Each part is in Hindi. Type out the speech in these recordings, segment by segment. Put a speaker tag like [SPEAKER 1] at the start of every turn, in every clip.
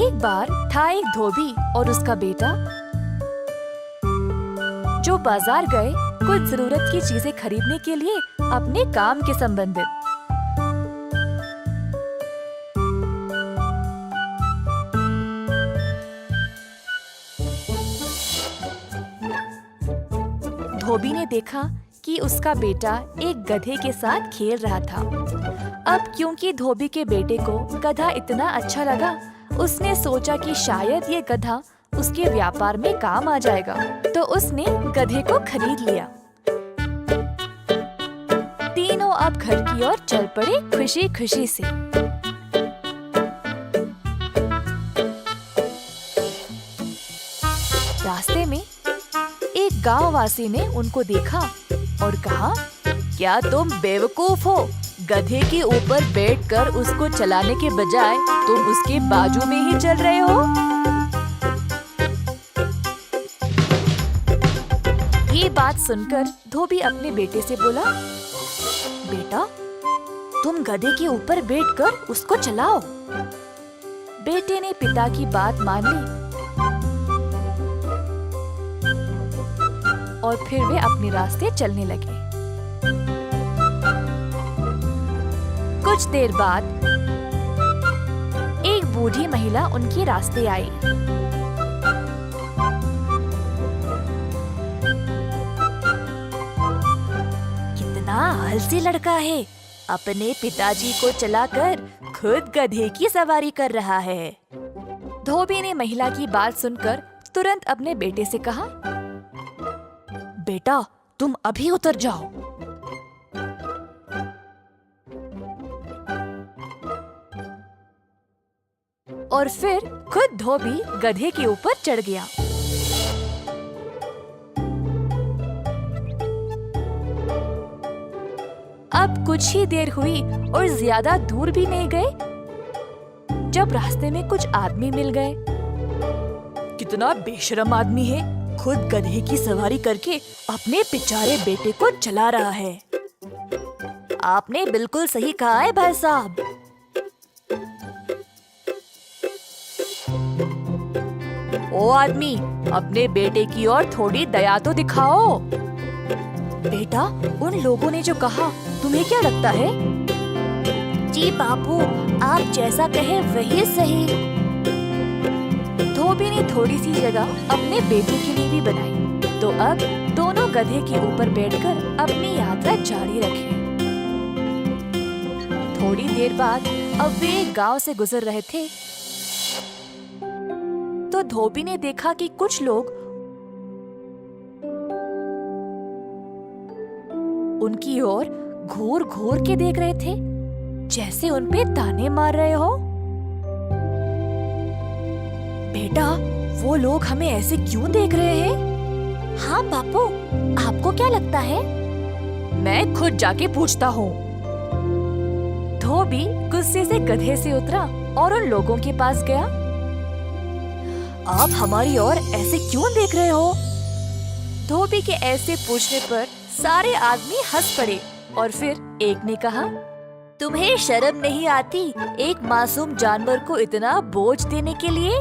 [SPEAKER 1] एक बार था एक धोबी और उसका बेटा जो बाजार गए कुछ जरूरत की चीजें खरीदने के लिए अपने काम के संबंधित। धोबी ने देखा कि उसका बेटा एक गधे के साथ खेल रहा था। अब क्योंकि धोबी के बेटे को गधा इतना अच्छा लगा, उसने सोचा कि शायद ये गधा उसके व्यापार में काम आ जाएगा, तो उसने गधे को खरीद लिया। तीनों अब घर की ओर चल पड़े खुशी खुशी से। रास्ते में एक गांव वासी ने उनको देखा और कहा, क्या तुम बेवकूफ हो? गधे के ऊपर बैठकर उसको चलाने के बजाय तुम उसके बाजू में ही चल रहे हो। ये बात सुनकर धोबी अपने बेटे से बोला, बेटा तुम गधे के ऊपर बैठकर उसको चलाओ। बेटे ने पिता की बात मान ली और फिर वे अपने रास्ते चलने लगे। कुछ देर बाद एक बूढ़ी महिला उनके रास्ते आई। कितना आलसी लड़का है, अपने पिताजी को चलाकर खुद गधे की सवारी कर रहा है। धोबी ने महिला की बात सुनकर तुरंत अपने बेटे से कहा, बेटा तुम अभी उतर जाओ। और फिर खुद धोबी गधे के ऊपर चढ़ गया। अब कुछ ही देर हुई और ज्यादा दूर भी नहीं गए जब रास्ते में कुछ आदमी मिल गए। कितना बेशरम आदमी है, खुद गधे की सवारी करके अपने बेचारे बेटे को चला रहा है। आपने बिल्कुल सही कहा है भाई साहब। ओ आदमी, अपने बेटे की ओर थोड़ी दया तो दिखाओ। बेटा, उन लोगों ने जो कहा तुम्हें क्या लगता है? जी बापू, आप जैसा कहे वही सही। धोबी ने थोड़ी सी जगह अपने बेटे के लिए भी बनाई, तो अब दोनों गधे के ऊपर बैठकर अपनी यात्रा जारी रखे। थोड़ी देर बाद अब वे एक गांव से गुजर रहे थे, तो धोबी ने देखा कि कुछ लोग उनकी ओर घूर घूर के देख रहे थे, जैसे उनपे ताने मार रहे हो। बेटा, वो लोग हमें ऐसे क्यों देख रहे हैं? हाँ बापू, आपको क्या लगता है? मैं खुद जाके पूछता हूँ। धोबी गुस्से से गधे से उतरा और उन लोगों के पास गया। आप हमारी ओर ऐसे क्यों देख रहे हो? धोबी के ऐसे पूछने पर सारे आदमी हंस पड़े और फिर एक ने कहा, तुम्हें शर्म नहीं आती एक मासूम जानवर को इतना बोझ देने के लिए?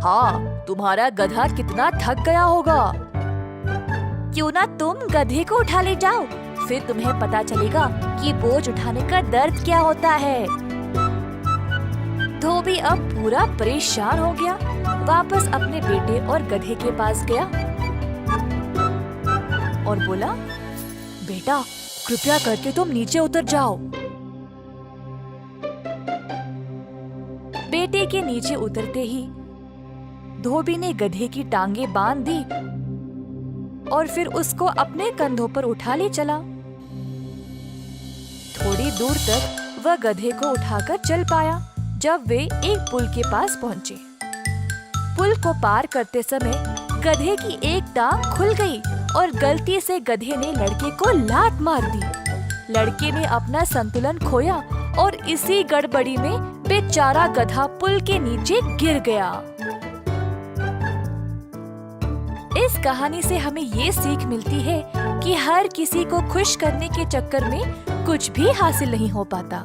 [SPEAKER 1] हाँ, तुम्हारा गधा कितना थक गया होगा। क्यों ना तुम गधे को उठा ले जाओ, फिर तुम्हें पता चलेगा कि बोझ उठाने का दर्द क्या होता है। धोबी अब पूरा परेशान हो गया, वापस अपने बेटे और गधे के पास गया और बोला, बेटा कृपया करके तुम नीचे उतर जाओ। बेटे के नीचे उतरते ही धोबी ने गधे की टांगें बांध दी और फिर उसको अपने कंधों पर उठा ले चला। थोड़ी दूर तक वह गधे को उठाकर चल पाया जब वे एक पुल के पास पहुंचे। पुल को पार करते समय गधे की एक टांग खुल गई और गलती से गधे ने लड़के को लात मार दी। लड़के ने अपना संतुलन खोया और इसी गड़बड़ी में बेचारा गधा पुल के नीचे गिर गया। इस कहानी से हमें ये सीख मिलती है कि हर किसी को खुश करने के चक्कर में कुछ भी हासिल नहीं हो पाता।